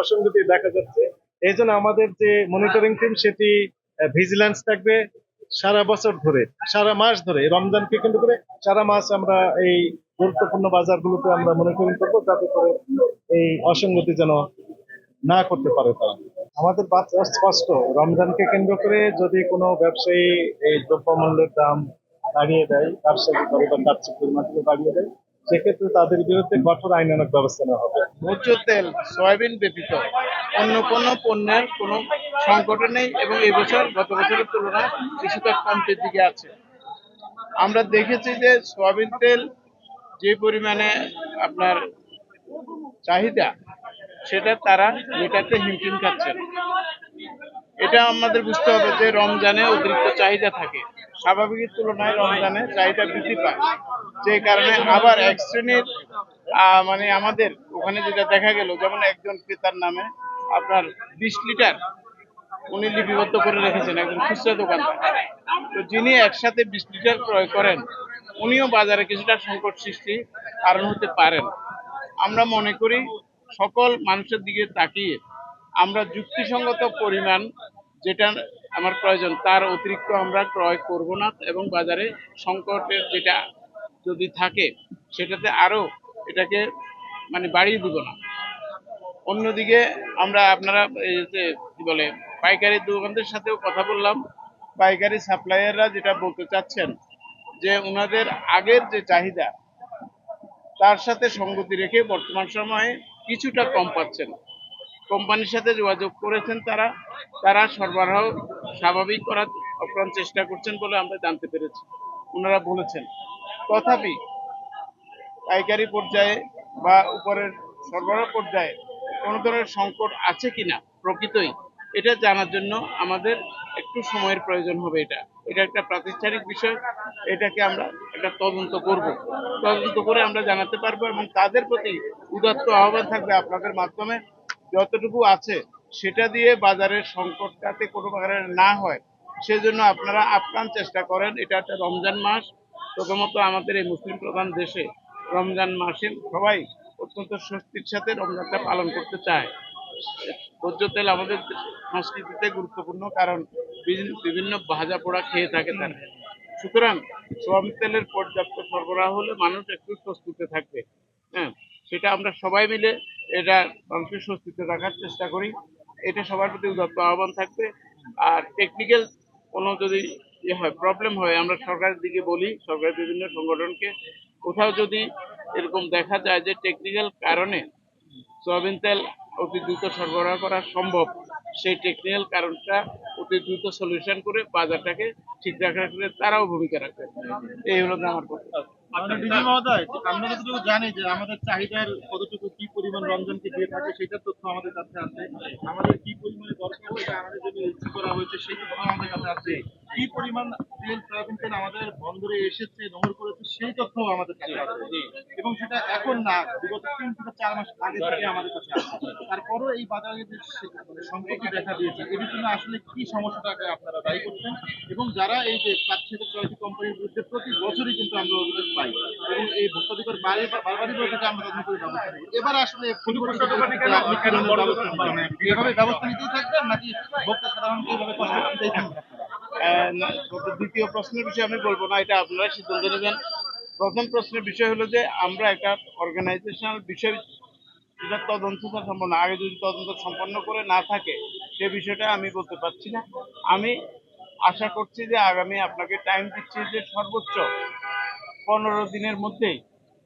অসঙ্গতি দেখা যাচ্ছে। এই জন্য আমাদের যে মনিটরিং টিম সেটি ভিজিল্যান্স থাকবে সারা বছর ধরে, সারা মাস ধরে, রমজানকে কেন্দ্র করে সারা মাস আমরা এই গুরুত্বপূর্ণ বাজারগুলোতে আমরা মনিটরিং করবো, যাতে করে এই অসঙ্গতি যেন না করতে পারে তারা। আমাদের বার্তা স্পষ্ট, রমজানকে কেন্দ্র করে যদি কোনো ব্যবসায়ী এই দ্রব্যমূল্যের দাম বাড়িয়ে দেয়, ব্যবসায়ী করে বা কার্যের পরিমাণগুলো বাড়িয়ে দেয়, সেক্ষেত্রে তাদের বিরুদ্ধে কঠোর আইনানুগ ব্যবস্থা নেওয়া হবে। ভোজ্য তেল, সয়াবিন ব্যতীত অন্য কোনো পণ্যের কোনো সংকট নেই এবং এই বছর গত বছরের তুলনায় কিছুটা কমতির দিকে আছে। আমরা দেখেছি যে সয়াবিন তেল যে পরিমাণে আপনার চাহিদা, সেটা তারা মেটাতে হিমশিম খাচ্ছেন। এটা আমাদের বুঝতে হবে যে রমজানে অতিরিক্ত চাহিদা থাকে, স্বাভাবিকের তুলনায় রমজানে চাহিদা বৃদ্ধি পায়, যে কারণে আবার এক শ্রেণীর মানে আমাদের ওখানে যেটা দেখা গেল, যেমন একজন ক্রেতার নামে আপনার 20 লিটার উনি লিপিবদ্ধ করে রেখেছেন, একজন খুচরা দোকানদার। তো যিনি একসাথে 20 লিটার ক্রয় করেন, উনিও বাজারে কিছুটা সংকট সৃষ্টি কারণ হতে পারেন। আমরা মনে করি সকল মানুষের দিকে তাকিয়ে আমরা যুক্তিসঙ্গত পরিমাণ যেটা আমার প্রয়োজন তার অতিরিক্ত আমরা ক্রয় করব না, এবং বাজারে সংকটের যেটা যদি থাকে সেটাতে আরো এটাকে মানে বাড়িয়ে দিব না। অন্যদিকে আমরা আপনারা এই যে কি বলে পাইকারি দোকানদের সাথেও কথা বললাম, পাইকারি সাপ্লায়াররা যেটা বলতে চাচ্ছেন যে ওনাদের আগের যে চাহিদা তার সাথে সঙ্গতি রেখে বর্তমান সময়ে কিছুটা কম পাচ্ছেন। কোম্পানির সাথে যোগাযোগ করেছেন তারা, তারা সরবরাহ স্বাভাবিক করার আপ্রাণ চেষ্টা করছেন বলে আমরা জানতে পেরেছি, ওনারা বলেছেন। তথাপি পাইকারি পর্যায়ে বা উপরের সরবরাহ পর্যায়ে কোনো ধরনের সংকট আছে কিনা প্রকৃতই এটা জানার জন্য আমাদের একটু সময়ের প্রয়োজন হবে। এটা এটা একটা প্রাতিষ্ঠানিক বিষয়, এটাকে আমরা একটা তদন্ত করব, তদন্ত করে আমরা জানাতে পারবো, এবং তাদের প্রতি উদাত্ত আহ্বান থাকবে আপনাদের মাধ্যমে যতটুকু আছে সেটা দিয়ে বাজারের সংকটটাতে কোনো প্রকারের না হয় সেজন্য আপনারা আপ্রাণ চেষ্টা করেন। এটা একটা রমজান মাস, প্রথমত আমাদের এই মুসলিম প্রধান দেশে রমজান মাসে সবাই অত্যন্ত স্বস্তির সাথে রমজানটা পালন করতে চায়। ভোজ্য তেল আমাদের সংস্কৃতিতে গুরুত্বপূর্ণ, কারণ বিভিন্ন ভাজা পোড়া খেয়ে থাকে তারা। সুতরাং সয়াবিন তেলের পর্যাপ্ত সরবরাহ হলে মানুষ একটু স্বস্তিতে থাকবে। হ্যাঁ, সেটা আমরা সবাই মিলে এটা মানুষের স্বস্তিতে রাখার চেষ্টা করি। এটা সবার প্রতি উদাত্ত আহ্বান থাকবে। আর টেকনিক্যাল কোনো যদি ইয়ে হয়, প্রবলেম হয়, আমরা সরকারের দিকে বলি, সরকারের বিভিন্ন সংগঠনকে, কোথাও যদি এরকম দেখা যায় যে টেকনিক্যাল কারণে সয়াবিন তেল অতি দ্রুত সরবরাহ করা সম্ভব, সেই টেকনিক্যাল কারণটা অতি দ্রুত সলিউশন করে বাজারটাকে ঠিক রাখার ক্ষেত্রে তারাও ভূমিকা রাখবে। এই হলো আমার কথা। ডিজি মহোদয়, আমরা যতটুকু জানি যে আমাদের চাহিদার কতটুকু কি পরিমাণ রমজানকে দিয়ে থাকে সেটার তথ্য আমাদের কাছে আছে। আমাদের কি পরিমাণে দরকার সেটা আমাদের জন্য স্থির করা হয়েছে সেই তথ্য আমাদের কাছে আছে। কি পরিমাণ তেল, সয়াবিন তেল আমাদের বন্দরে এসেছে, নোঙর করেছে সেই তথ্য আমাদের কাছে আছে, এবং সেটা এখন না, বিগত 3 থেকে 4 মাস আগে থেকে আমাদের কাছে আছে। তারপরও এই বাজারে যে সংকটটি দেখা দিয়েছে, এর জন্য আসলে কি সমস্যাটাকে আপনারা দায়ী করছেন, এবং যারা এই যে 5 থেকে 6টি কোম্পানির বিরুদ্ধে প্রতি বছরই কিন্তু আমরা অভিযোগ পাই, এবং এই ভোক্তাধিকার বারবারই বলে থাকে আমরা তদন্ত করে ব্যবস্থা নিই। এবার আসলে আপনি কি ধরনের ব্যবস্থা নেবেন? এভাবে ব্যবস্থা নিতেই থাকবেন নাকি ভোক্তা সাধারণকে এইভাবে কষ্ট দিতেই থাকবেন? দ্বিতীয় প্রশ্নের বিষয়ে আমি বলবো না, এটা আপনারা সিদ্ধান্ত নেবেন। প্রথম প্রশ্নের বিষয় হলো যে আমরা একটা অর্গানাইজেশনাল বিষয় যেটা তদন্ত সম্পন্ন, আগে যদি তদন্ত সম্পন্ন করে না থাকে সে বিষয়টা আমি বলতে পারছি না। আমি আশা করছি যে আগামী আপনাকে টাইম দিচ্ছি যে সর্বোচ্চ 15 দিনের মধ্যেই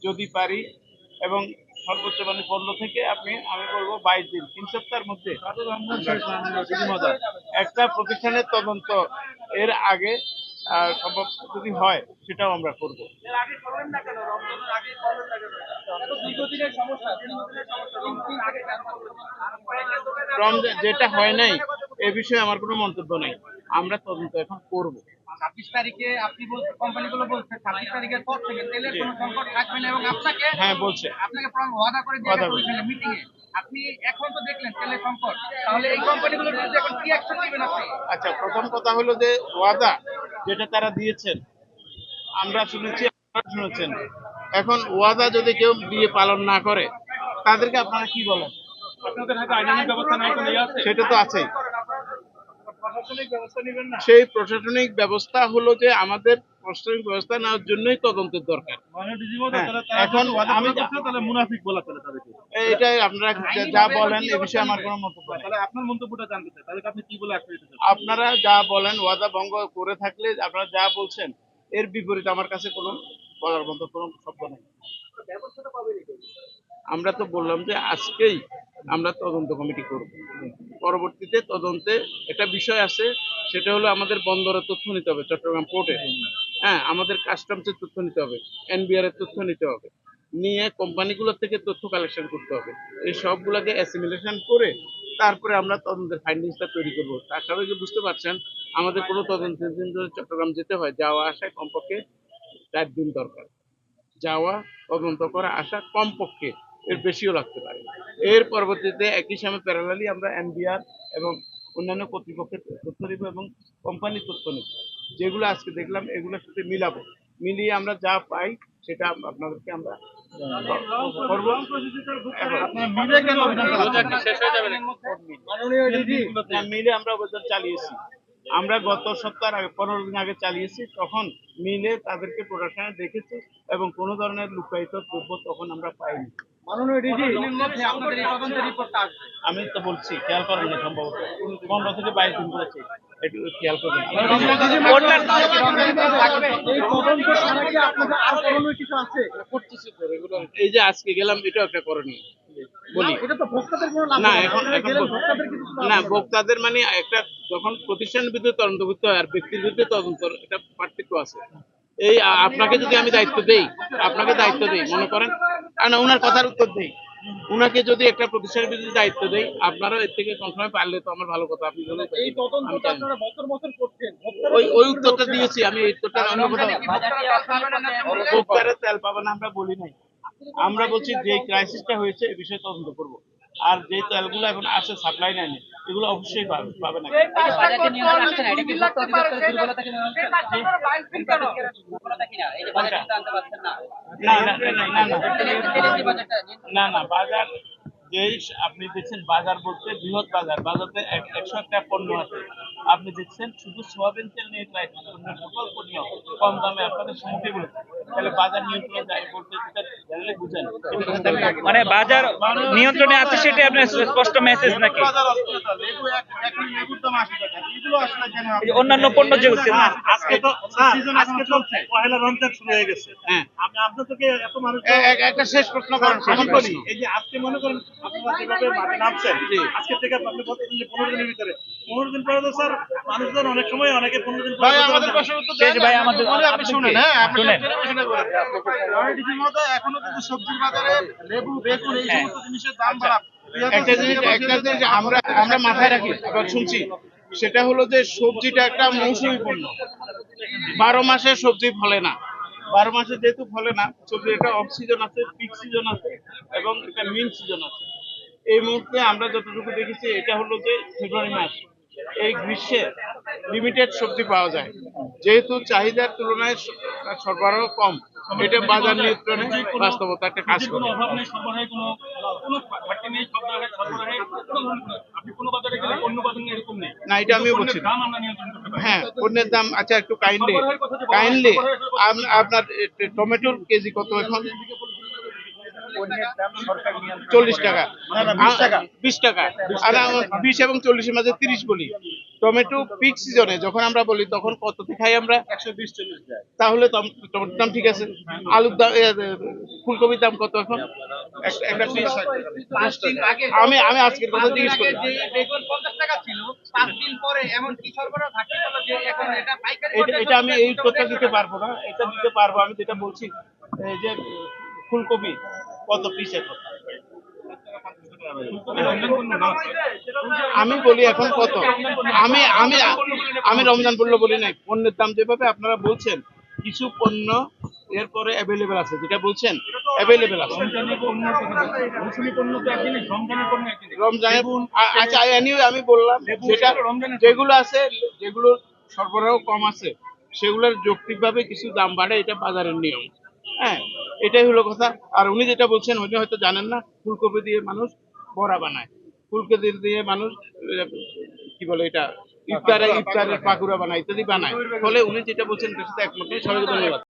যদি পারি, এবং সর্বোচ্চ মানে 15 থেকে আমি বলবো 22 দিন, 3 সপ্তাহের মধ্যে একটা প্রতিষ্ঠানের তদন্ত এর আগে সম্ভব যদি হয় সেটাও আমরা করব। যেটা হয় নাই এ বিষয়ে আমার কোনো মন্তব্য নেই, আমরা তদন্ত এখন করব। 26 তারিখে আপনি বলছেন, কোম্পানিগুলো বলছে 26 তারিখের পর থেকে তেলের কোনো সংকট থাকবে না, এবং আপনাকে হ্যাঁ বলছে, আপনাকে ওয়াদা করে দিয়ে মিটিং এ আপনি এখন তো দেখলেন তেলের সংকট, তাহলে এই কোম্পানিগুলোর বিরুদ্ধে এখন কি অ্যাকশন নেবেন আপনি? আচ্ছা, প্রথম কথা হলো যে ওয়াদা যেটা তারা দিয়েছেন আমরা শুনেছি, আপনারা শুনেছেন। এখন ওয়াদা যদি কেউ দিয়ে পালন না করে তাদেরকে আপনারা কি বলেন? আপনাদের হাতে আইনানুগ ব্যবস্থা নাই কোনো আছে? সেটা তো আছেই। প্রশাসনিক ব্যবস্থা নেবেন না? সেই প্রশাসনিক ব্যবস্থা হলো যে আমাদের প্রশাসনিক ব্যবস্থা নেওয়ার জন্যই তদন্তের দরকার। মানে ডিজিমো হ্যাঁ, তাহলে তারা এখন এখন ওয়াদা আমি করছে তাহলে মুনাফিক বলা চলে তাদেরকে। এটাই আপনারা যা বলেন এ বিষয়ে আমার কোনো মন্তব্য নেই। তাহলে আপনার মন্তব্যটা জানতে চাই, তাহলে আপনি কি বলে আখ্যা দিতে চান? আপনারা যা বলেন ওয়াদা ভঙ্গ করে থাকলে আপনারা যা বলছেন এর বিপরীতে আমার কাছে কোনো বলার মতো কোনো শব্দ নেই। আমরা তো বললাম যে আজকেই আমরা তদন্ত কমিটি করব। পরবর্তীতে তদন্তে একটা বিষয় আছে, সেটা হলো আমাদের বন্দরের তথ্য নিতে হবে, চট্টগ্রাম পোর্টে। হ্যাঁ, আমাদের কাস্টমসের তথ্য নিতে হবে, এনবিআর এর তথ্য নিতে হবে, নিয়ে কোম্পানিগুলোর থেকে তথ্য কালেকশন করতে হবে। এই সবগুলোকে অ্যাসিমিলেশন করে তারপরে আমরা তদন্তের ফাইন্ডিংসটা তৈরি করব। তার সাথে যে বুঝতে পারছেন আমাদের কোনো তদন্তের জন্য যদি চট্টগ্রাম যেতে হয়, যাওয়া আসায় কমপক্ষে 4 দিন দরকার। যাওয়া, তদন্ত করা, আসা, কমপক্ষে এর বেশিও লাগতে পারে। এর পরবর্তীতে একই সময় প্যারালালি আমরা এনবিআর এবং অন্যান্য কর্তৃপক্ষের তথ্য নিব এবং কোম্পানির তথ্য নিব। যেগুলো আজকে দেখলাম এগুলোর সাথে মিলাবো, মিলিয়ে আমরা যা পাই সেটা আপনাদেরকে আমরা করবো। এখন আপনারা মিলে কেন অভিযান চালাচ্ছেন? শেষ হয়ে যাবে না, মিলে আমরা অভিযান চালিয়েছি। আমরা গত সপ্তাহ আগে 15 দিন আগে চালিয়েছি, তখন মিলে তাদেরকে প্রোডাকশনে দেখেছি এবং কোনো ধরনের লুকায়িত দ্রব্য তখন আমরা পাইনি। আমি তো বলছি খেয়াল করেন না, সম্ভবত 15 থেকে 22 দিন করেছি, একটু খেয়াল করবেন। করতেছি তো regular। এই যে আজকে গেলাম, এটাও একটা করণীয় বলি না। এখন না, ভোক্তাদের মানে একটা যখন প্রতিষ্ঠানের বিরুদ্ধে তদন্তভুক্ত হয় আর ব্যক্তির বিরুদ্ধে তদন্ত, এটা পার্থক্য আছে। এই আপনাকে যদি আমি দায়িত্ব দেই, আপনাকে দায়িত্ব দেই, মনে করেন না, ওনার কথার উত্তর দেই, উনাকে যদি একটা প্রতিষ্ঠানের বিরুদ্ধে দায়িত্ব দেই, আপনারা এর থেকে কোন সময় পারলে তো আমার ভালো কথা। আপনি যদি এই তদন্তটা আপনারা বছর করছেন, ওই উত্তরটা দিয়েছি আমি। এই উত্তরটা অন্য কথা, ভোক্তারা তেল পাবে না আমরা বলি নাই। আমরা বলছি যে ক্রাইসিসটা হয়েছে এই বিষয়ে তদন্ত করব, আর যে তেলগুলো এখন আসে সাপ্লাই লাইনে এগুলো অবশ্যই পাবে না। বাজেটে নিয়ন্ত্রণ আসছে না, এটা কি ভোক্তা অধিদপ্তরের দুর্বলতা কি মনে হচ্ছে? দুর্বলতা কিনা এই যে বাজেট কিন্তু আনতে পারছেন না? তেলের যে বাজেটটা না না, বাজার যেই আপনি দেখছেন, বাজার বলতে বৃহৎ বাজার, বাজারে 100টা পণ্য আছে। আপনি দেখছেন শুধু সোয়াবিন তেল নিয়ে ক্রাইসিস, সকল পণ্য কম দামে আপনাদের সম্মুখীন বলেছে। তাহলে বাজার নিয়ন্ত্রণে যায় বলতে যেটা জানলে বুঝেন, মানে বাজার নিয়ন্ত্রণে আছে সেটা আপনার স্পষ্ট মেসেজ নাকি? বাজার অস্থিরতা, লেবু এখন লেবুর দাম 80 টাকা, এগুলো আসলে কেন? এই যে অন্যান্য পণ্য যেগুলো আজকে তো আজকে তো পহেলা রমজান শুরু হয়ে গেছে। হ্যাঁ। আপনি আপনার থেকে এত মানুষ একটা শেষ প্রশ্ন করেন, আমি শেষ বলি, প্রশ্ন। এই যে আজকে মনে করেন আপনারা যেভাবে মাঠে নামছেন, জি। আজকে থেকে আপনি কতদিন, 15 দিনের ভিতরে, 15 দিন পরে তো স্যার মানুষজন অনেক সময় অনেকে 15 দিন ভাই আমাদের প্রশ্নের উত্তর দেন। ভাই আমাদের আপনি শুনেন, হ্যাঁ আপনি শুনেন। টেলিভিশনে করেন। এখনো কিন্তু সবজির বাজারে লেবু, বেগুন এই সমস্ত জিনিসের দাম বাড়া। একটা জিনিস আমরা মাথায় রাখি, এবার শুনছি, সেটা হলো যে সবজিটা একটা মৌসুমী পণ্য। 12 মাসে সবজি ফলে না। 12 মাসে যেহেতু ফলে না, সবজি একটা অফ সিজন আছে, পিক সিজন আছে এবং একটা মিন সিজন আছে। এই মুহূর্তে আমরা যতটুকু দেখেছি এটা হলো যে ফেব্রুয়ারি মাস, এই গ্রীষ্মে লিমিটেড সবজি পাওয়া যায়। যেহেতু চাহিদার তুলনায় সরবরাহ কম, এটা বাজার নিয়ন্ত্রণে বাস্তবতা একটা কাজ করে। কোনো অভাব নেই, সরবরাহে কোনো ঘাটতি নেই, সব জায়গায় সরবরাহে কোনো ধরনের, আপনি কোনো বাজারে গেলে অন্য বাজারে এরকম নেই। না, এটা আমিও বলছি না। দাম আমরা নিয়ন্ত্রণ করতে পারি। হ্যাঁ, পণ্যের দাম আচ্ছা একটু কাইন্ডলি আপনার টমেটোর কেজি কত এখন? 40 টাকা, 20 টাকা, আর 20 এবং 40 এর মাঝে 30 বলি। টমেটো পিক সিজনে যখন আমরা বলি তখন কততে খাই আমরা? 120-40 যায়। তাহলে টমেটোর দাম ঠিক আছে। আলুর দাম, ফুলকপির দাম কত এখন? একটা পিস আমি আজকের কথা জিজ্ঞেস করি। বেগুন 50 টাকা ছিল, 5 দিন পরে এমন কি সরবরাহ ঘাটতি হলো যে এখন এটা পাইকারি এটা আমি এই উত্তরটা দিতে পারবো না। এটা দিতে পারবো, আমি যেটা বলছি এই যে ফুলকপি কত পিস এখন? আমি বলি এখন কত? আমি আমি আমি রমজান পড়লো বলি নাই। পণ্যের দাম যেভাবে আপনারা বলছেন, কিছু পণ্য এরপরে অ্যাভেলেবেল আছে, যেটা বলছেন অ্যাভেলেবেল আছে। রমজানের আচ্ছা anyway আমি বললাম যেটা যেগুলো আছে, যেগুলো সরবরাহ কম আছে, সেগুলোর যৌক্তিকভাবে কিছু দাম বাড়ে, এটা বাজারের নিয়ম। হ্যাঁ, এটাই হলো কথা। আর উনি যেটা বলছেন উনি হয়তো জানেন না, ফুলকপি দিয়ে মানুষ বড়া বানায়, ফুলকপি দিয়ে মানুষ কি বলে এটা ইফতারের পাকুড়া বানায় ইত্যাদি বানায়। ফলে উনি যেটা বলছেন এটার সাথে একমত নই। সবাইকে ধন্যবাদ।